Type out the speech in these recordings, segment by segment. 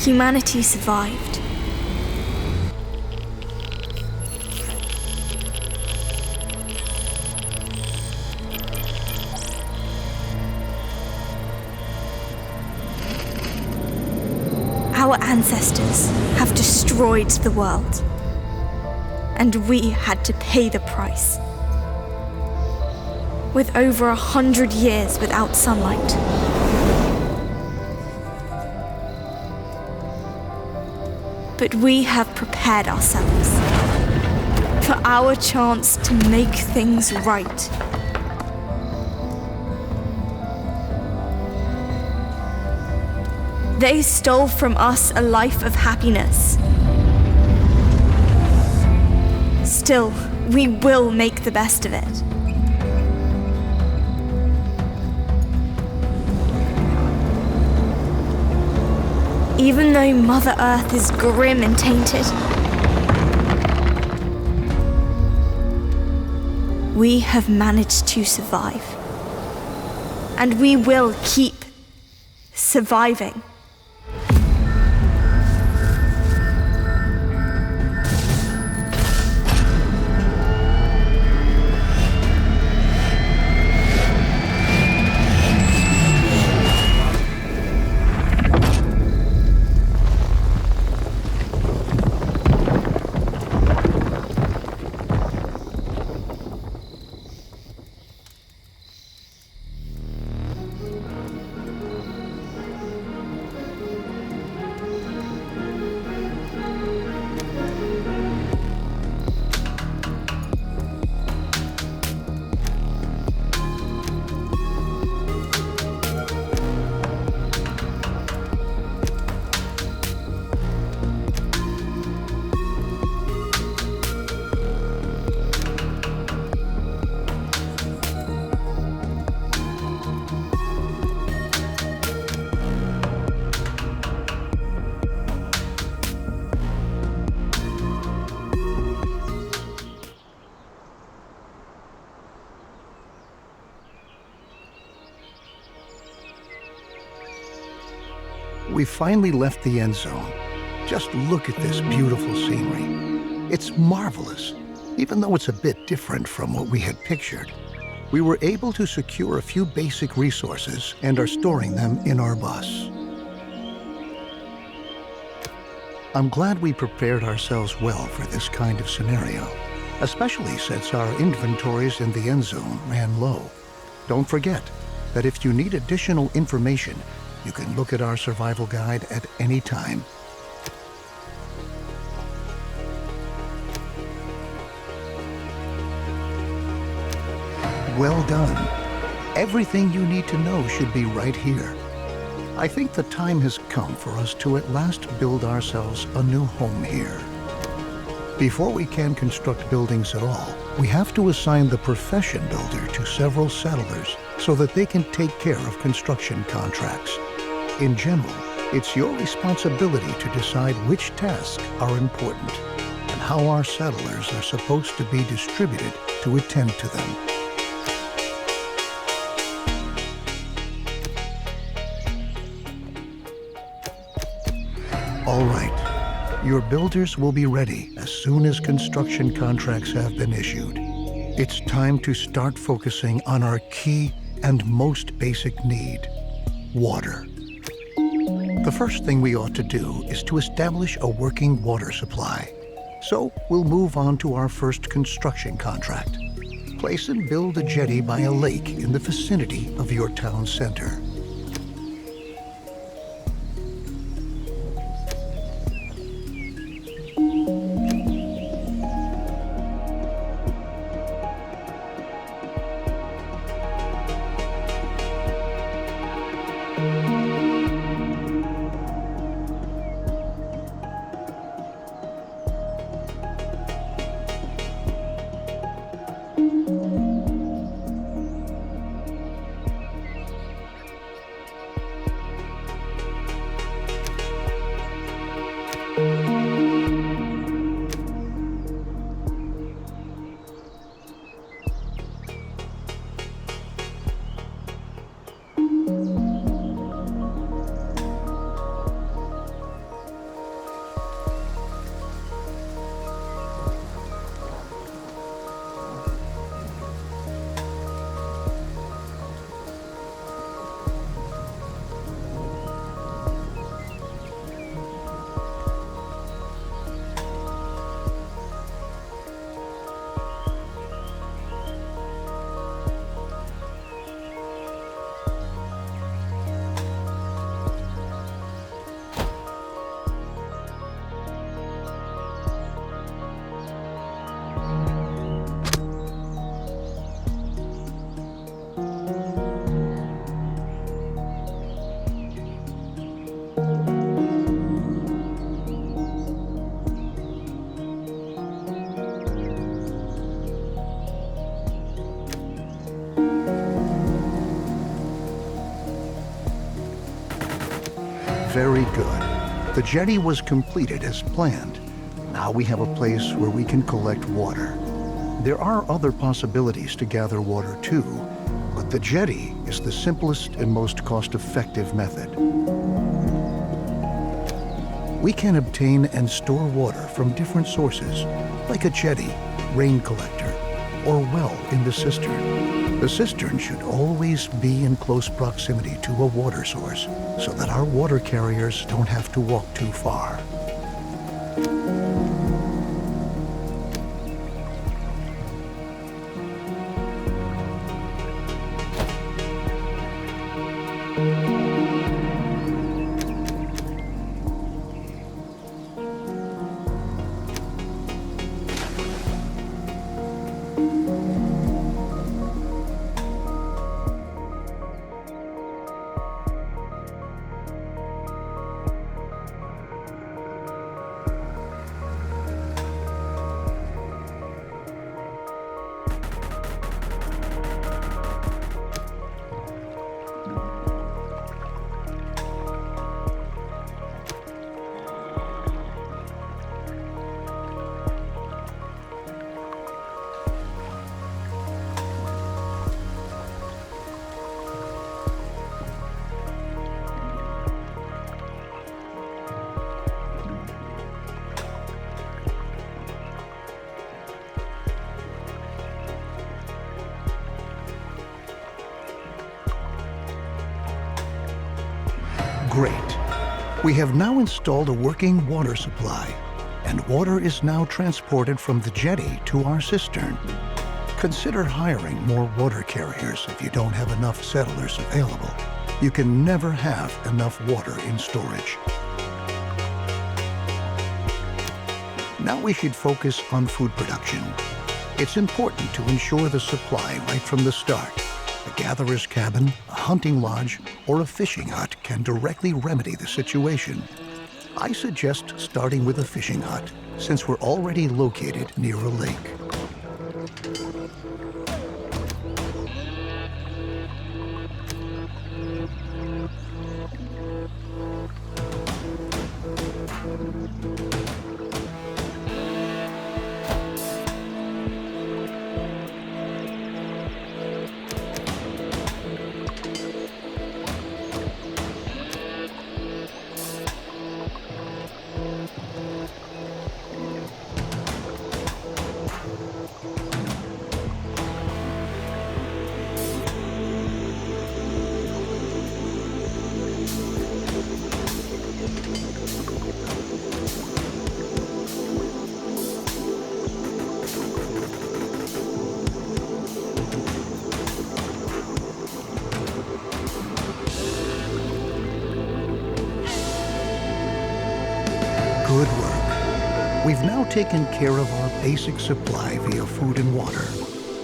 humanity survived. Our ancestors have destroyed the world, and we had to pay the price. With over 100 years without sunlight, but we have prepared ourselves for our chance to make things right. They stole from us a life of happiness. Still, we will make the best of it. Even though Mother Earth is grim and tainted, we have managed to survive. And we will keep surviving. We finally left the Endzone. Just look at this beautiful scenery. It's marvelous, even though it's a bit different from what we had pictured. We were able to secure a few basic resources and are storing them in our bus. I'm glad we prepared ourselves well for this kind of scenario, especially since our inventories in the Endzone ran low. Don't forget that if you need additional information, you can look at our survival guide at any time. Well done. Everything you need to know should be right here. I think the time has come for us to at last build ourselves a new home here. Before we can construct buildings at all, we have to assign the profession builder to several settlers so that they can take care of construction contracts. In general, it's your responsibility to decide which tasks are important and how our settlers are supposed to be distributed to attend to them. All right, your builders will be ready as soon as construction contracts have been issued. It's time to start focusing on our key and most basic need, water. The first thing we ought to do is to establish a working water supply. So we'll move on to our first construction contract. Place and build a jetty by a lake in the vicinity of your town center. Very good. The jetty was completed as planned. Now we have a place where we can collect water. There are other possibilities to gather water too, but the jetty is the simplest and most cost-effective method. We can obtain and store water from different sources, like a jetty, rain collector, or well in the cistern. The cistern should always be in close proximity to a water source, so that our water carriers don't have to walk too far. Great. We have now installed a working water supply, and water is now transported from the jetty to our cistern. Consider hiring more water carriers if you don't have enough settlers available. You can never have enough water in storage. Now we should focus on food production. It's important to ensure the supply right from the start. A gatherer's cabin, a hunting lodge, or a fishing hut can directly remedy the situation. I suggest starting with a fishing hut, since we're already located near a lake. Good work. We've now taken care of our basic supply via food and water.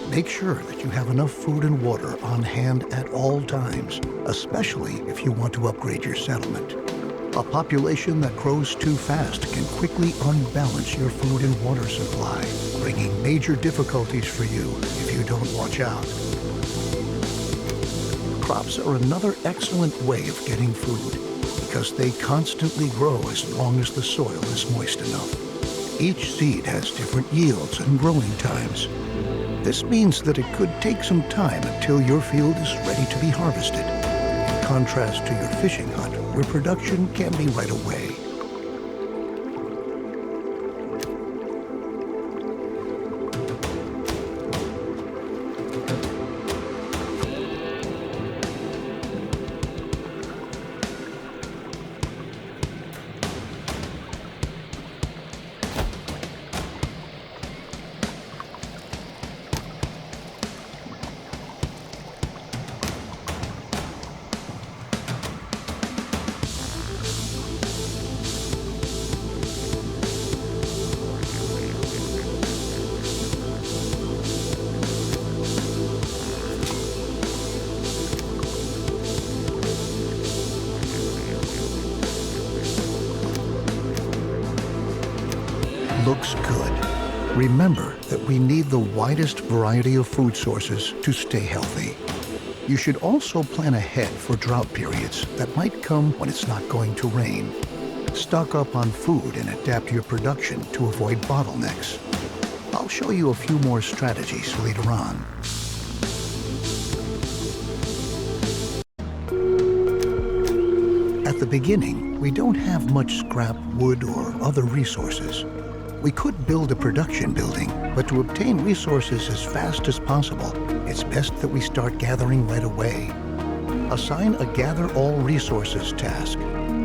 Make sure that you have enough food and water on hand at all times, especially if you want to upgrade your settlement. A population that grows too fast can quickly unbalance your food and water supply, bringing major difficulties for you if you don't watch out. Crops are another excellent way of getting food, because they constantly grow as long as the soil is moist enough. Each seed has different yields and growing times. This means that it could take some time until your field is ready to be harvested, in contrast to your fishing hut, where production can be right away. Looks good. Remember that we need the widest variety of food sources to stay healthy. You should also plan ahead for drought periods that might come when it's not going to rain. Stock up on food and adapt your production to avoid bottlenecks. I'll show you a few more strategies later on. At the beginning, we don't have much scrap, wood, or other resources. We could build a production building, but to obtain resources as fast as possible, it's best that we start gathering right away. Assign a Gather All Resources task.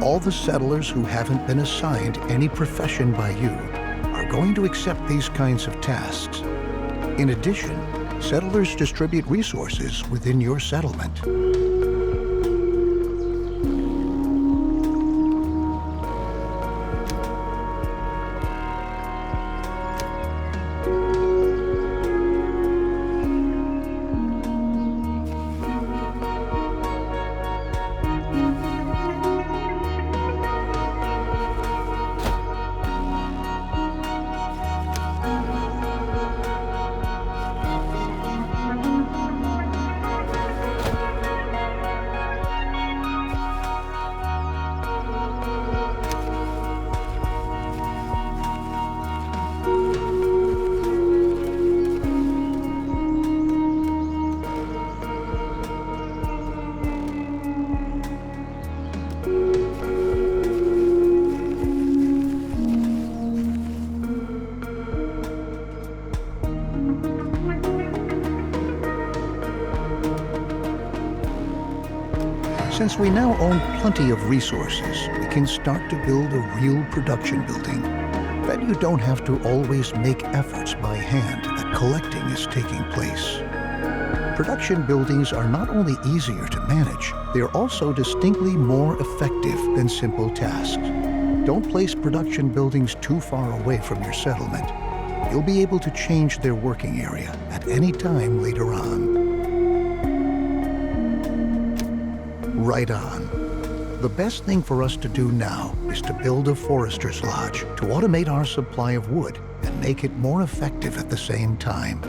All the settlers who haven't been assigned any profession by you are going to accept these kinds of tasks. In addition, settlers distribute resources within your settlement. Since we now own plenty of resources, we can start to build a real production building. Then you don't have to always make efforts by hand that collecting is taking place. Production buildings are not only easier to manage, they are also distinctly more effective than simple tasks. Don't place production buildings too far away from your settlement. You'll be able to change their working area at any time later on. Right on. The best thing for us to do now is to build a forester's lodge to automate our supply of wood and make it more effective at the same time.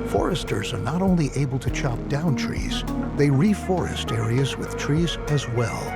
Foresters are not only able to chop down trees, they reforest areas with trees as well.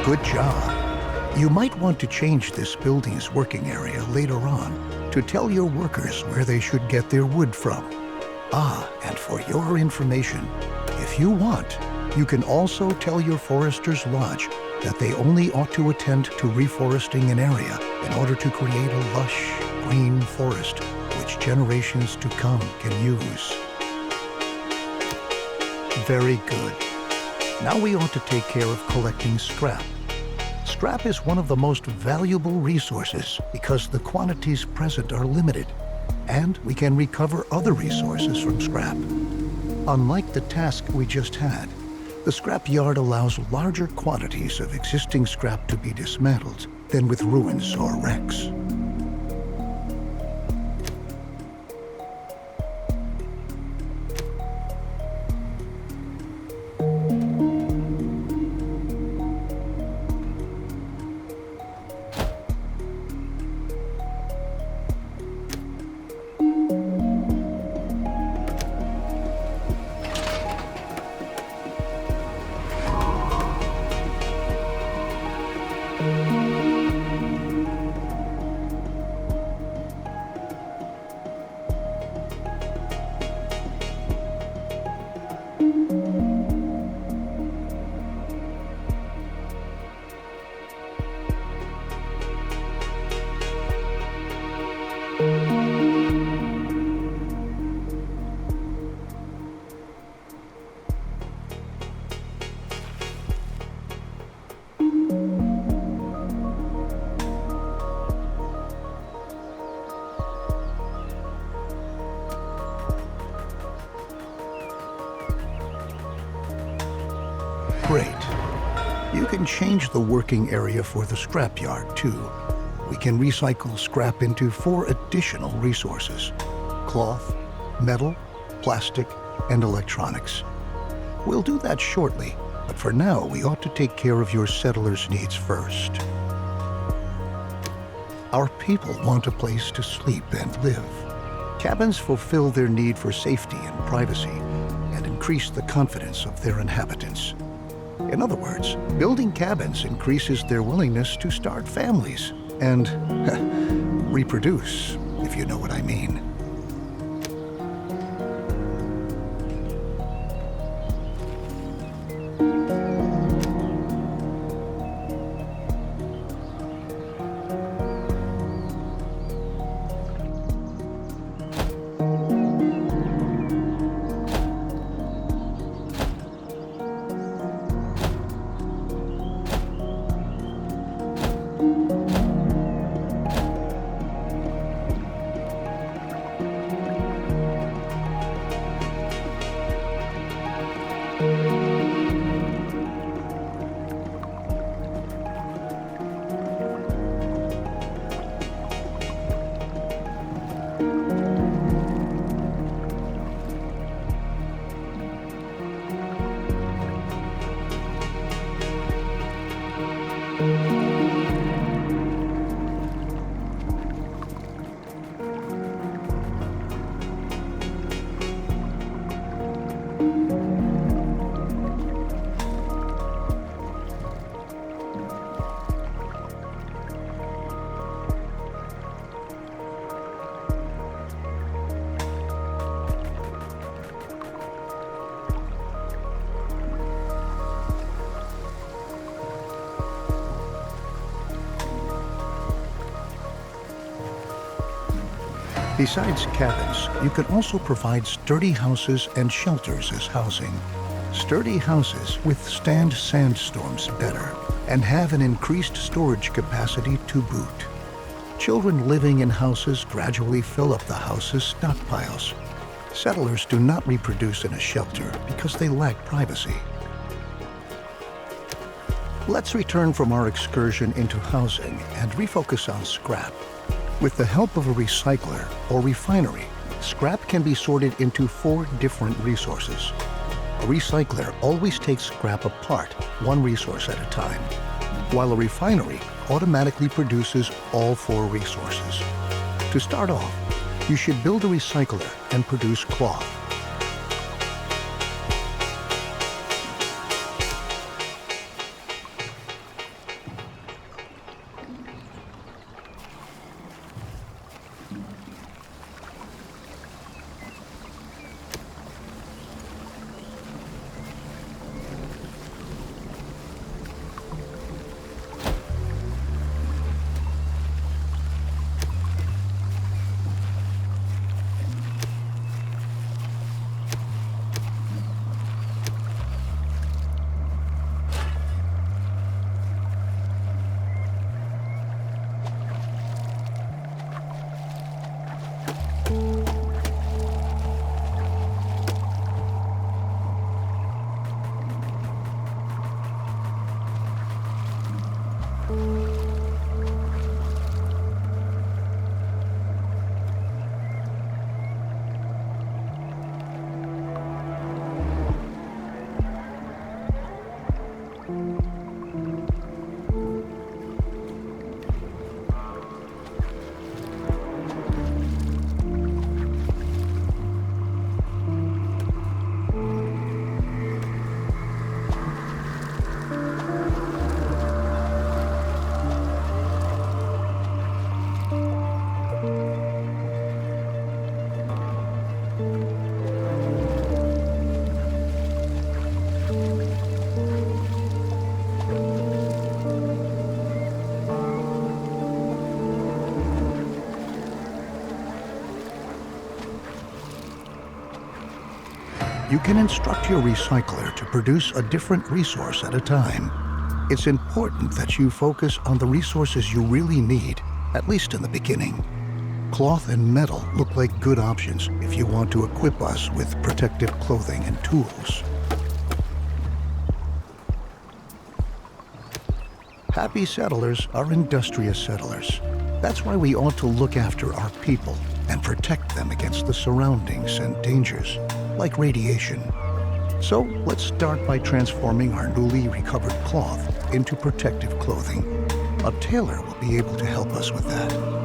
Good job. You might want to change this building's working area later on to tell your workers where they should get their wood from. And for your information, if you want, you can also tell your forester's lodge that they only ought to attend to reforesting an area in order to create a lush, green forest which generations to come can use. Very good. Now we ought to take care of collecting scrap. Scrap is one of the most valuable resources because the quantities present are limited, and we can recover other resources from scrap. Unlike the task we just had, the scrap yard allows larger quantities of existing scrap to be dismantled than with ruins or wrecks. can change the working area for the scrapyard, too. We can recycle scrap into 4 additional resources: cloth, metal, plastic, and electronics. We'll do that shortly, but for now, we ought to take care of your settlers' needs first. Our people want a place to sleep and live. Cabins fulfill their need for safety and privacy and increase the confidence of their inhabitants. In other words, building cabins increases their willingness to start families and reproduce, if you know what I mean. Besides cabins, you can also provide sturdy houses and shelters as housing. Sturdy houses withstand sandstorms better and have an increased storage capacity to boot. Children living in houses gradually fill up the house's stockpiles. Settlers do not reproduce in a shelter because they lack privacy. Let's return from our excursion into housing and refocus on scrap. With the help of a recycler or refinery, scrap can be sorted into 4 different resources. A recycler always takes scrap apart, 1 resource at a time, while a refinery automatically produces all 4 resources. To start off, you should build a recycler and produce cloth. You can instruct your recycler to produce a different resource at a time. It's important that you focus on the resources you really need, at least in the beginning. Cloth and metal look like good options if you want to equip us with protective clothing and tools. Happy settlers are industrious settlers. That's why we ought to look after our people and protect them against the surroundings and dangers, like radiation. So let's start by transforming our newly recovered cloth into protective clothing. A tailor will be able to help us with that.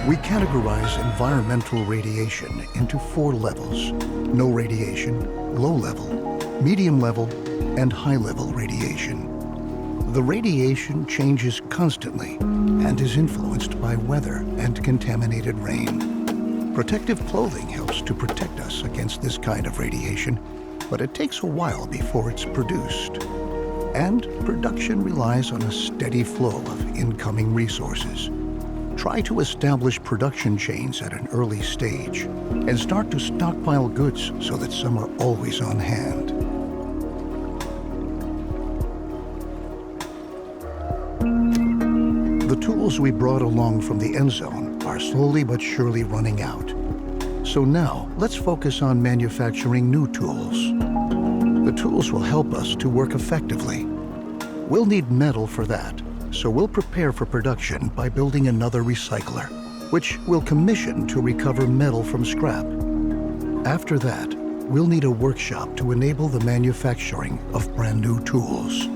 We categorize environmental radiation into 4 levels: no radiation, low level, medium level, and high level radiation. The radiation changes constantly and is influenced by weather and contaminated rain. Protective clothing helps to protect us against this kind of radiation, but it takes a while before it's produced. And production relies on a steady flow of incoming resources. Try to establish production chains at an early stage and start to stockpile goods so that some are always on hand. The tools we brought along from the Endzone are slowly but surely running out. So now, let's focus on manufacturing new tools. The tools will help us to work effectively. We'll need metal for that, so we'll prepare for production by building another recycler, which we'll commission to recover metal from scrap. After that, we'll need a workshop to enable the manufacturing of brand new tools.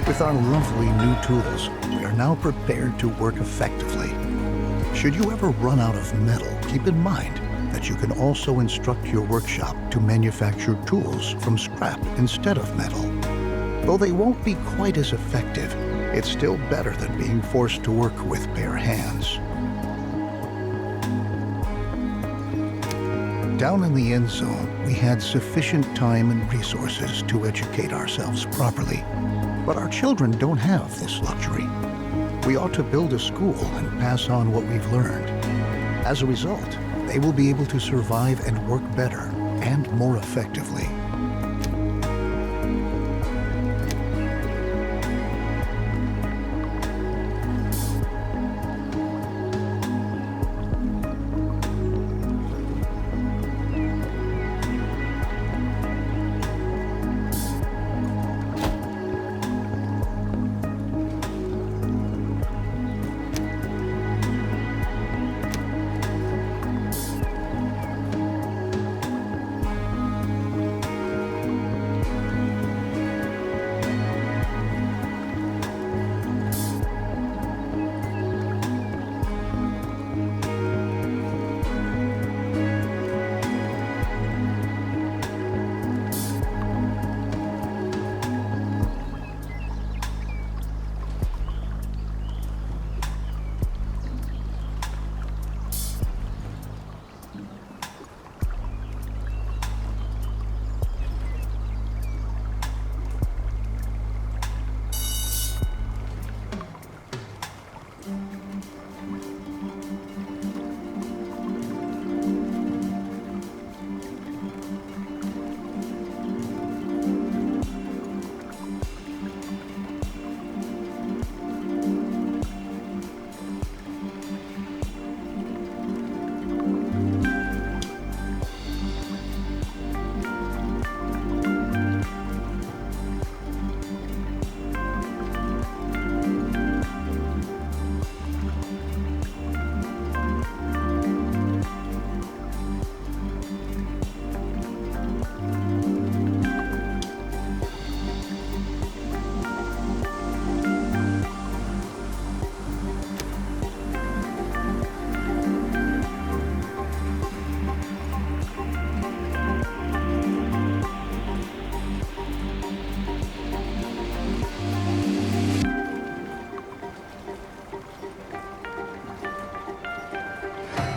With our lovely new tools, we are now prepared to work effectively. Should you ever run out of metal, keep in mind that you can also instruct your workshop to manufacture tools from scrap instead of metal. Though they won't be quite as effective, it's still better than being forced to work with bare hands. Down in the Endzone, we had sufficient time and resources to educate ourselves properly. But our children don't have this luxury. We ought to build a school and pass on what we've learned. As a result, they will be able to survive and work better and more effectively.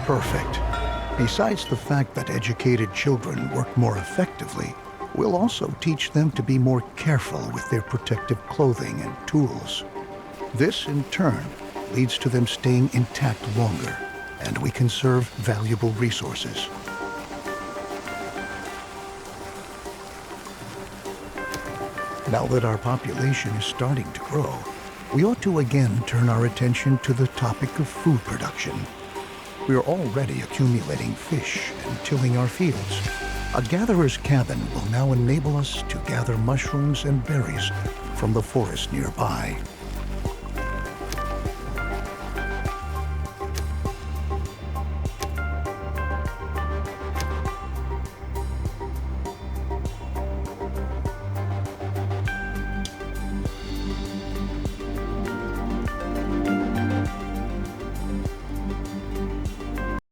Perfect. Besides the fact that educated children work more effectively, we'll also teach them to be more careful with their protective clothing and tools. This, in turn, leads to them staying intact longer, and we conserve valuable resources. Now that our population is starting to grow, we ought to again turn our attention to the topic of food production. We are already accumulating fish and tilling our fields. A gatherer's cabin will now enable us to gather mushrooms and berries from the forest nearby.